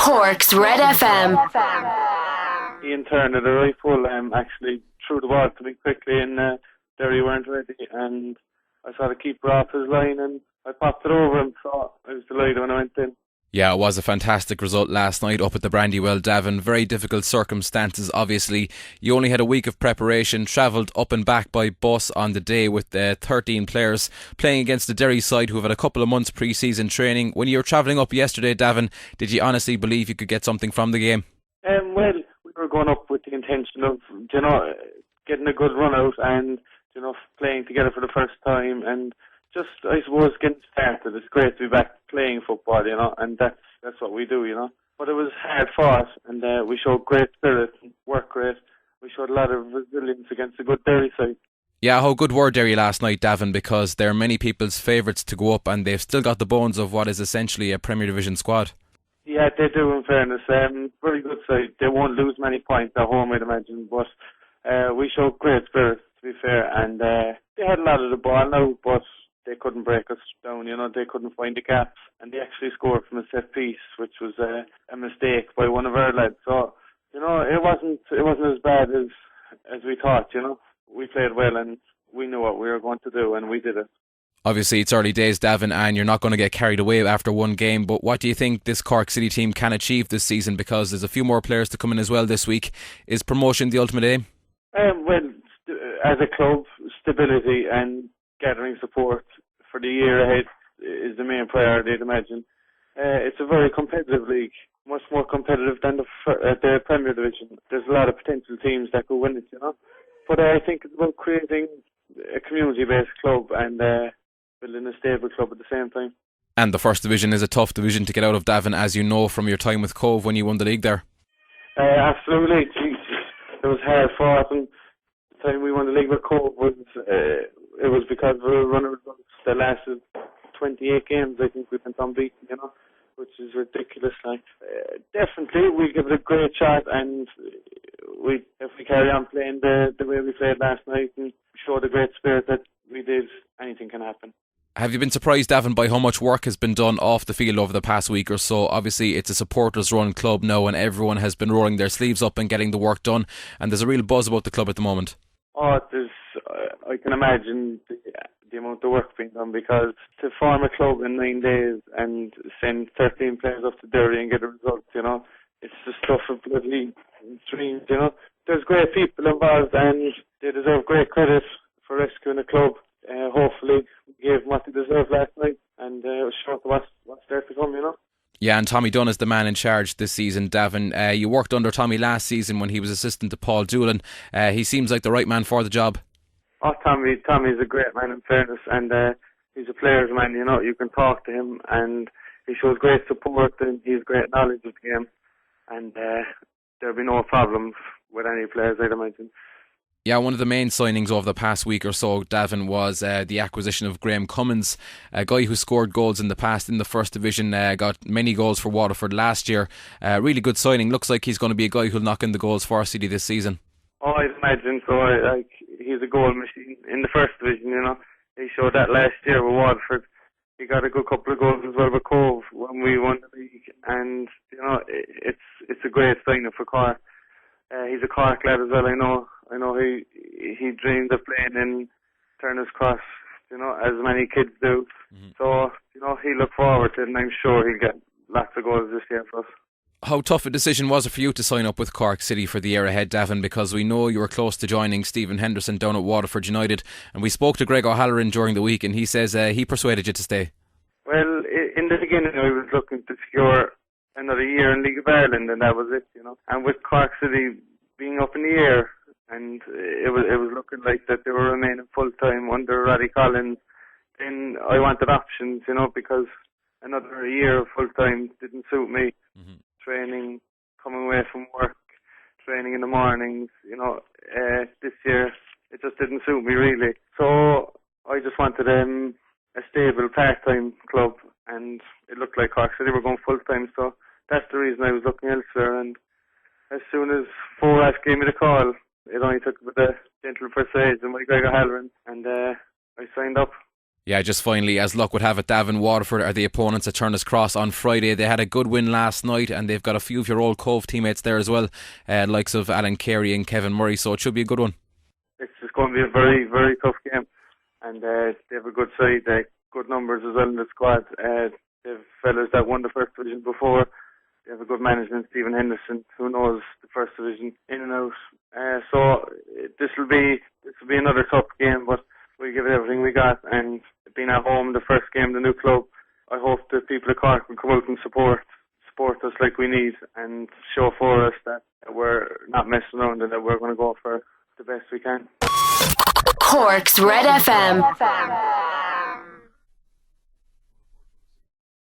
Cork's Red FM. Ian Turner, the right full, actually threw the ball to me quickly, and Derry weren't ready, and I saw the keeper off his line, and I popped it over him, so I was delighted when I went in. Yeah, it was a fantastic result last night up at the Brandywell, Davin. Very difficult circumstances, obviously. You only had a week of preparation, travelled up and back by bus on the day with 13 players playing against the Derry side who have had a couple of months pre-season training. When you were travelling up yesterday, Davin, did you honestly believe you could get something from the game? Well, we were going up with the intention of, getting a good run out and, playing together for the first time, and just, I suppose, getting started. It's great to be back playing football, and that's what we do, But it was hard fought, and we showed great spirit, worked great. We showed a lot of resilience against a good Derry side. Yeah, how good were Derry last night, Davin? Because they're many people's favourites to go up, and they've still got the bones of what is essentially a Premier Division squad. Yeah, they do, in fairness. Very good side. They won't lose many points at home, I'd imagine, but we showed great spirit, to be fair, and they had a lot of the ball now, but they couldn't break us down, they couldn't find the gaps, and they actually scored from a set piece, which was a mistake by one of our lads. So, it wasn't as bad as we thought, We played well, and we knew what we were going to do, and we did it. Obviously, it's early days, Davin, and you're not going to get carried away after one game, but what do you think this Cork City team can achieve this season? Because there's a few more players to come in as well this week. Is promotion the ultimate aim? Well, as a club, stability and gathering support for the year ahead is the main priority, I'd imagine. It's a very competitive league, much more competitive than the Premier Division. There's a lot of potential teams that could win it, But I think it's about creating a community-based club and building a stable club at the same time. And the First Division is a tough division to get out of, Davin, as you know from your time with Cove when you won the league there. Absolutely. It was hard fought, and the time we won the league with Cove it was because of a run of results that lasted 28 games. I think we went unbeaten, which is ridiculous. Definitely, we'll give it a great shot, and if we carry on playing the way we played last night and show the great spirit that we did, anything can happen. Have you been surprised, Davin, by how much work has been done off the field over the past week or so? Obviously, it's a supporters-run club now, and everyone has been rolling their sleeves up and getting the work done, and there's a real buzz about the club at the moment. Oh, I can imagine the amount of work being done, because to form a club in 9 days and send 13 players up to Derry and get a result, it's the stuff of bloody dreams, There's great people involved, and they deserve great credit for rescuing the club. Hopefully we gave them what they deserved last night, and it was short of what's there to come, Yeah, and Tommy Dunn is the man in charge this season, Davin. You worked under Tommy last season when he was assistant to Paul Doolan. He seems like the right man for the job. Oh, Tommy's a great man, in fairness, and he's a player's man, You can talk to him, and he shows great support, and he's great knowledge of the game, and there'll be no problems with any players, I'd imagine. Yeah, one of the main signings over the past week or so, Davin, was the acquisition of Graham Cummins, a guy who scored goals in the past in the First Division, got many goals for Waterford last year. Really good signing. Looks like he's going to be a guy who'll knock in the goals for our city this season. Oh, I'd imagine so. He's a goal machine in the First Division, He showed that last year with Waterford. He got a good couple of goals as well with Cove when we won the league, and it's a great signing for Cork. He's a Cork lad as well. I know he dreamed of playing in Turner's Cross, as many kids do. Mm-hmm. So he look forward to it, and I'm sure he'll get lots of goals this year for us. How tough a decision was it for you to sign up with Cork City for the year ahead, Davin? Because we know you were close to joining Stephen Henderson down at Waterford United, and we spoke to Greg O'Halloran during the week, and he says he persuaded you to stay. Well, in the beginning I was looking to secure another year in League of Ireland, and that was it, And with Cork City being up in the air, and it was looking like that they were remaining full time under Roddy Collins, then I wanted options, because another year of full time didn't suit me. Mm-hmm. Training, coming away from work, training in the mornings, this year it just didn't suit me really. So I just wanted a stable part-time club, and it looked like Cork City were going full-time, so that's the reason I was looking elsewhere. And as soon as Foras gave me the call, it only took a bit of gentle persuasion by Greg O'Halloran, and I signed up. Yeah, just finally, as luck would have it, Davin, Waterford are the opponents at Turner's Cross on Friday. They had a good win last night, and they've got a few of your old Cove teammates there as well, likes of Alan Carey and Kevin Murray, so it should be a good one. It's just going to be a very, very tough game, and they have a good side, good numbers as well in the squad. They have fellas that won the first division before. They have a good management, Stephen Henderson, who knows the first division in and out. So this will be another tough game, but we give it everything we got. And being at home, the first game, the new club, I hope the people of Cork will come out and support us like we need, and show for us that we're not messing around and that we're going to go for the best we can. Cork's Red FM.